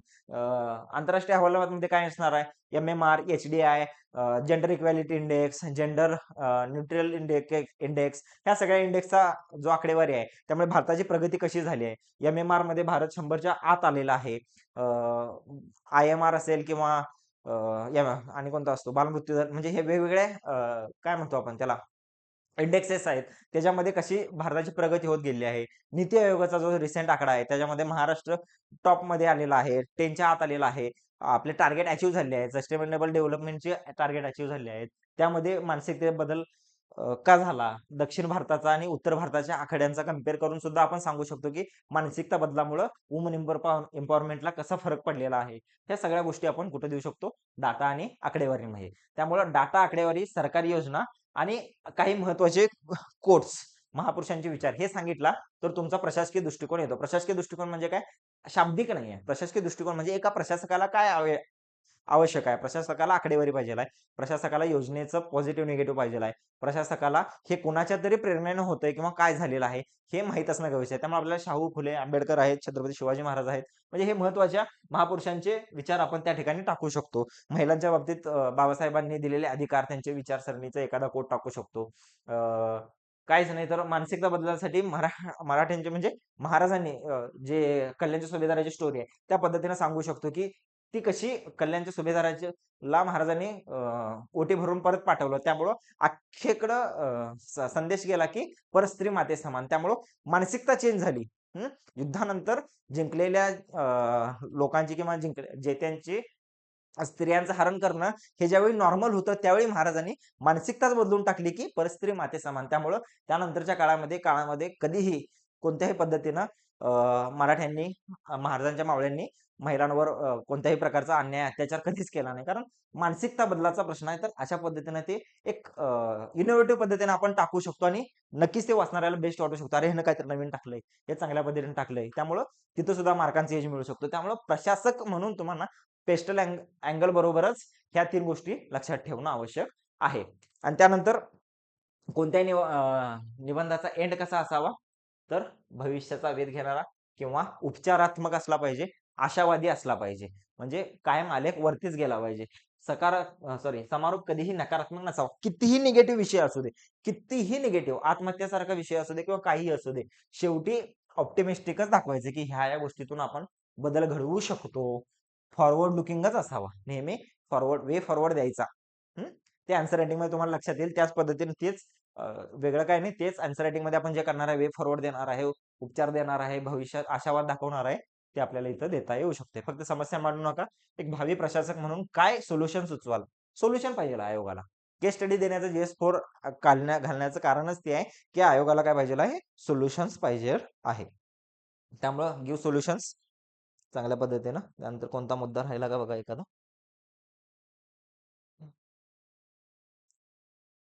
आंतरराष्ट्रीय अहवालामध्ये काय असणार आहे? M-M-R, H-D-I, gender equality index, gender neutral index ह्या सगळ्या इंडेक्सचा जो आकडेवारी आहे, त्यामुळे भारताची प्रगती कशी झाली आहे. एम-एम-आर मध्ये भारत 100च्या आत आलेला आहे. आय-एम-आर असेल किंवा अ, आणि कोणता असतो बालमृत्यू दर म्हणजे हे वेगवेगळे काय म्हणतो आपण त्याला इंडेक्सेस आहेत. त्याच्यामध्ये कशी भारताची प्रगती होत गेलेली आहे. नीती आयोगाचा जो रिसेंट आकडा आहे, त्याच्यामध्ये महाराष्ट्र टॉपमध्ये आलेला आहे. 10च्या आत आलेला आहे. आपले टार्गेट अचीव्ह झाले आहेत. सस्टेनेबल डेव्हलपमेंटचे टार्गेट अचीव्ह झाले आहेत. त्यामध्ये मानसिकतेत बदल का झाला? दक्षिण भारताचा आणि उत्तर भारताच्या आखाड्यांचा कंपेअर करून सुद्धा आपण सांगू शकतो, की मानसिकता बदलामुळं वुमन एम्पॉवरमेंटला कसा फरक पडलेला आहे. ह्या सगळ्या गोष्टी आपण कुठे देऊ शकतो? डाटा आणि आकडेवारीमध्ये. त्यामुळं डाटा, आकडेवारी, सरकारी योजना आणि काही महत्त्वाचे कोट्स, महापुरुषांचे विचार हे सांगितला, तर तुमचा प्रशासकीय दृष्टिकोन येतो. प्रशासकीय दृष्टिकोन म्हणजे काय? शाब्दिक नाहीये. प्रशासकीय दृष्टिकोन म्हणजे एका प्रशासकाला काय आवश्यक आहे. प्रशासकाला आकडेवारी पाहिजे आहे. प्रशासकाला योजनेचं पॉझिटिव्ह निगेटिव्ह पाहिजे आहे. प्रशासकाला हे कुणाच्या तरी प्रेरणेनं होतंय किंवा काय झालेलं आहे हे माहीत असणं गरजेचं आहे. त्यामुळे आपल्याला शाहू फुले, आंबेडकर आहेत, छत्रपती शिवाजी महाराज आहेत. म्हणजे हे महत्त्वाच्या महापुरुषांचे विचार आपण त्या ठिकाणी टाकू शकतो. महिलांच्या बाबतीत बाबासाहेबांनी दिलेले अधिकार त्यांच्या विचारसरणीचा एखादा कोट टाकू शकतो. काहीच नाही तर मानसिकता बदलासाठी मराठ्यांचे म्हणजे महाराजांनी जे कल्याणच्या सुभेदाराची स्टोरी आहे त्या पद्धतीने सांगू शकतो, की ती कशी कल्याणच्या सुभेदाराला महाराजांनी ओटी भरून परत पाठवलं. त्यामुळं अख्खेकडं संदेश गेला, की परस्त्री माते समान. त्यामुळं मानसिकता चेंज झाली. हं. युद्धानंतर जिंकलेल्या लोकांची किंवा जेत्यांची स्त्रियांचं हरण करणं हे ज्यावेळी नॉर्मल होतं, त्यावेळी महाराजांनी मानसिकताच बदलून टाकली, की परस्त्री माते समान. त्यामुळं त्यानंतरच्या काळामध्ये कधीही कोणत्याही पद्धतीनं मराठ्यांनी महाराजांच्या मावळ्यांनी महिलांवर कोणत्याही प्रकारचा अन्याय, अत्याचार कधीच केला नाही. कारण मानसिकता बदलाचा प्रश्न आहे. तर अशा पद्धतीनं ते एक इनोव्हेटिव्ह पद्धतीने आपण टाकू शकतो आणि नक्कीच ते वाचणाऱ्याला बेस्ट वाटू शकतो. अरे, ह्यानं काहीतरी नवीन टाकलंय, हे चांगल्या पद्धतीने टाकलंय. त्यामुळं तिथं सुद्धा मार्कांचा एज मिळू शकतो. त्यामुळं प्रशासक म्हणून तुम्हाला पेस्टल अँगल बरोबरच ह्या 3 गोष्टी लक्षात ठेवणं आवश्यक आहे. आणि त्यानंतर कोणत्याही निबंधाचा एंड कसा असावा? तर भविष्याचा वेध घेणारा किंवा उपचारात्मक असला पाहिजे, आशावादी असला पाहिजे. म्हणजे कायम आलेख वरतीच गेला पाहिजे. समारोप कधीही नकारात्मक नसावा. कितीही निगेटिव्ह विषय असू दे, कितीही निगेटिव्ह आत्महत्यासारखा विषय असू दे किंवा काहीही असू दे. शेवटी ऑप्टिमिस्टिकच दाखवायचं, की ह्या गोष्टीतून आपण बदल घडवू शकतो. फॉरवर्ड लुकिंगच असावा. नेहमी वे फॉरवर्ड द्यायचा. हं. ते आन्सर रायटिंगमध्ये तुम्हाला लक्षात येईल. त्याच पद्धतीने तेच वेगळं काही नाही. तेच आन्सर रायटिंगमध्ये आपण जे करणार आहे, वे फॉरवर्ड देणार आहे, उपचार देणार आहे, भविष्यात आशावाद दाखवणार आहे, ते आपल्याला इथं देता येऊ शकते. फक्त समस्या मांडू नका. एक भावी प्रशासक म्हणून काय सोल्युशन सुचवाल? सोल्युशन पाहिजे आयोगाला. केस स्टडी देण्याचं GS4 घालण्याचं कारणच ते आहे, की आयोगाला काय पाहिजे आहे? सोल्युशन्स पाहिजे आहे. त्यामुळं गिव्ह सोल्युशन्स चांगल्या पद्धतीनं. त्यानंतर कोणता मुद्दा राहिला का बघा एखादा?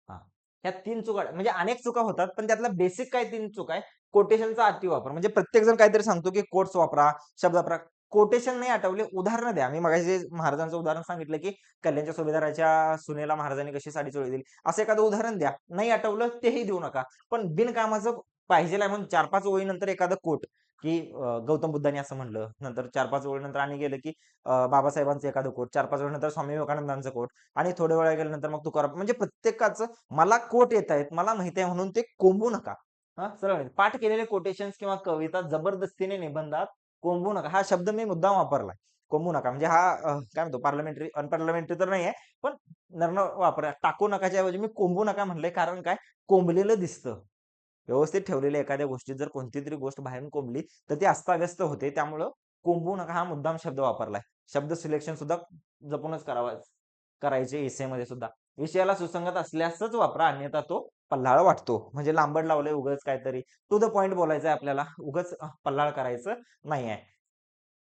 हां. ह्या 3 चुका म्हणजे अनेक चुका होतात, पण त्यातल्या बेसिक काय 3 चुका आहे? कोटेशनचा अतिवापर. म्हणजे प्रत्येक जण काहीतरी सांगतो, की कोट्स वापरा, शब्द वापरा. कोटेशन नाही आठवले, उदाहरणं द्या. मी मगाशी जे महाराजांचं उदाहरण सांगितलं, की कल्याणच्या सुभेदाराच्या सुनेला महाराजांनी कशी साडी चोळी दिली. असं एखादं उदाहरण द्या. नाही आठवलं तेही देऊ नका. पण बिनकामाचं पाहिजेल आहे म्हणून 4-5 ओळीनंतर एखादं कोट, की गौतम बुद्धांनी असं म्हणलं. नंतर 4-5 ओळीनंतर आणि गेलं, की बाबासाहेबांचं एखादं कोट. 4-5 ओळीनंतर स्वामी विवेकानंदांचं कोट. आणि थोड्या वेळा गेल्यानंतर मग तुकाराम म्हणजे प्रत्येकाचं मला कोट येतायत, मला माहिती आहे म्हणून ते कोंबू नका. हां, सरळ नाही. पाठ केलेले कोटेशन्स किंवा कविता जबरदस्तीने निबंधात कोंबू नका. हा शब्द मी मुद्दाम वापरलाय. कोंबू नका. म्हणजे हा काय म्हणतो पार्लमेंटरी अनपार्लमेंटरी तर नाही आहे, पण नर वापरा. टाकू नकाच्या ऐवजी मी कोंबू नका म्हटलंय, कारण काय कोंबलेलं दिसतं. व्यवस्थित ठेवलेल्या एखाद्या गोष्टीत जर कोणती तरी गोष्ट बाहेरून कोंबली, तर ती अस्ताव्यस्त होते. त्यामुळं कोंबू नका हा मुद्दाम शब्द वापरलाय. शब्द सिलेक्शन सुद्धा जपूनच करायचे एसेमध्ये सुद्धा. विषयाला सुसंगत असल्यासच वापरा, अन्यथा तो पल्हाळ वाटतो. म्हणजे लांबड लावलंय उगाच काहीतरी. टू द पॉइंट बोलायचंय आपल्याला. उगाच पल्हाळ करायचं नाहीये.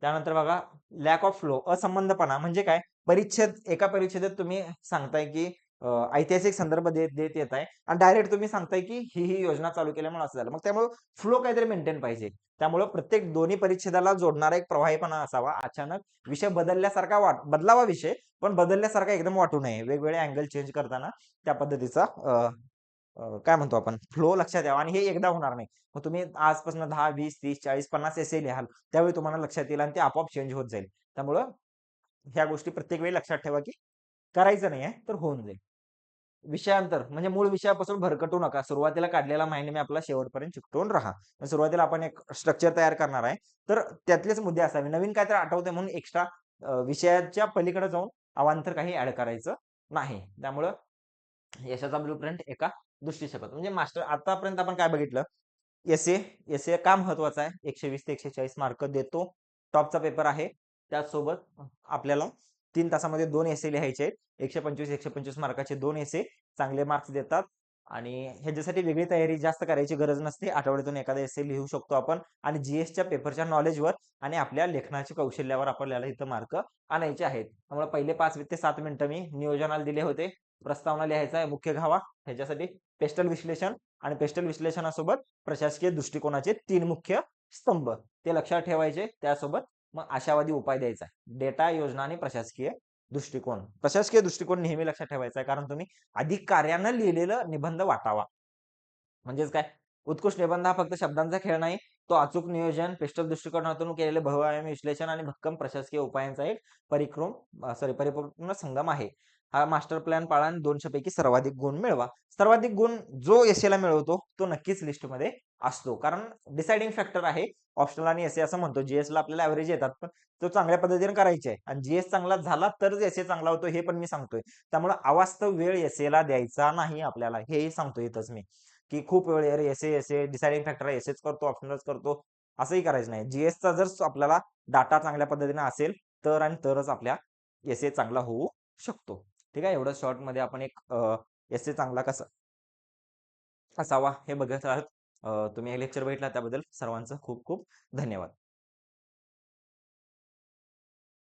त्यानंतर बघा लॅक ऑफ फ्लो, असंबंधपणा म्हणजे काय? एका परिच्छेदात तुम्ही सांगताय की ऐतिहासिक संदर्भ देत देत येताय आणि डायरेक्ट तुम्ही सांगताय की ही योजना चालू केल्यामुळे असं झालं. मग त्यामुळे फ्लो काहीतरी मेंटेन पाहिजे. त्यामुळे प्रत्येक दोन्ही परिच्छेदाला जोडणारा एक प्रवाहीपणा असावा. अचानक विषय बदलल्यासारखा बदलावा विषय, पण बदलल्यासारखा एकदम वाटू नये. वेगवेगळे अँगल चेंज करताना त्या पद्धतीचा काय म्हणतो आपण फ्लो लक्षात यावा आणि हे एकदा होणार नाही. मग तुम्ही आजपासून 10, 20, 30, 40, 50 एसे लिहाल. त्यावेळी तुम्हाला लक्षात येईल आणि ते आपोआप चेंज होत जाईल. त्यामुळं ह्या गोष्टी प्रत्येक वेळी लक्षात ठेवा, की करायचं नाहीये तर होऊन जाईल. विषयांतर म्हणजे मूळ विषयापासून भरकटू नका. सुरुवातीला काढलेला माइंड मॅपला शेवटपर्यंत चिकटून राहा. सुरुवातीला आपण एक स्ट्रक्चर तयार करणार आहे. तर त्यातलेच मुद्दे असावे. नवीन काहीतरी आठवतंय म्हणून एक्स्ट्रा विषयाच्या पलीकडे जाऊन अवांतर काही ॲड करायचं नाही. त्यामुळं यशाचा ब्लूप्रिंट एका दृष्टीक्षेपात म्हणजे मास्टर आतापर्यंत आपण काय बघितलं? एसे एसे का महत्वाचा आहे? 120 ते 140 मार्क देतो. टॉपचा पेपर आहे. त्याचसोबत आपल्याला 3 तासामध्ये 2 एसे लिहायचे आहेत. 125 मार्काचे 2 एसे चांगले मार्क्स देतात आणि ह्याच्यासाठी वेगळी तयारी जास्त करायची गरज नसते. आठवड्यातून एखादा एसे लिहू शकतो आपण आणि जीएसच्या पेपरच्या नॉलेजवर आणि आपल्या लेखनाच्या कौशल्यावर आपल्याला इथं मार्क आणायचे आहेत. त्यामुळे पहिले 5 ते 7 मिनिटं मी नियोजनाला दिले होते. प्रस्तावना लिहायचा आहे मुख्य गाभा. ह्याच्यासाठी पेस्टल विश्लेषण आणि पेस्टल विश्लेषणासोबत प्रशासकीय दृष्टिकोनाचे 3 मुख्य स्तंभ ते लक्षात ठेवायचे. त्यासोबत मग आशावादी उपाय द्यायचा आहे. डेटा, योजना आणि प्रशासकीय दृष्टिकोन. प्रशासकीय दृष्टिकोन नेहमी लक्षात ठेवायचा आहे, कारण तुम्ही अधिक कार्यानं लिहिलेलं निबंध वाटावा. म्हणजेच काय? उत्कृष्ट निबंध हा फक्त शब्दांचा खेळ नाही. तो अचूक नियोजन, पेस्टल दृष्टिकोनातून केलेले बहुआयामी विश्लेषण आणि भक्कम प्रशासकीय उपायांचा एक परिपूर्ण संगम आहे. हा मास्टर प्लॅन पाळा आणि 200 पैकी सर्वाधिक गुण मिळवा. सर्वाधिक गुण जो एसेला मिळवतो, तो नक्कीच लिस्टमध्ये असतो. कारण डिसायडिंग फॅक्टर आहे. ऑप्शनल आणि एसे असं म्हणतो. जीएसला आपल्याला एव्हरेज येतात, पण तो चांगल्या पद्धतीने करायचे आहे आणि जीएस चांगला झाला तरच एसे चांगला होतो, हे पण मी सांगतोय. त्यामुळे अवास्तव वेळ एसेला द्यायचा नाही आपल्याला, हेही सांगतो इथंच मी. की खूप वेळ अरे एसे डिसायडिंग फॅक्टर आहे, एसेच करतो, ऑप्शनलच करतो, असंही करायचं नाही. जीएसचा जर आपल्याला डाटा चांगल्या पद्धतीने असेल, तर आणि तरच आपल्या एसे चांगला होऊ शकतो. ठीक आहे. एवढं शॉर्टमध्ये आपण एक एसे चांगला कसा असावा हे बघत आहात. तुम्ही हे लेक्चर बघितला त्याबद्दल सर्वांचं खूप खूप धन्यवाद.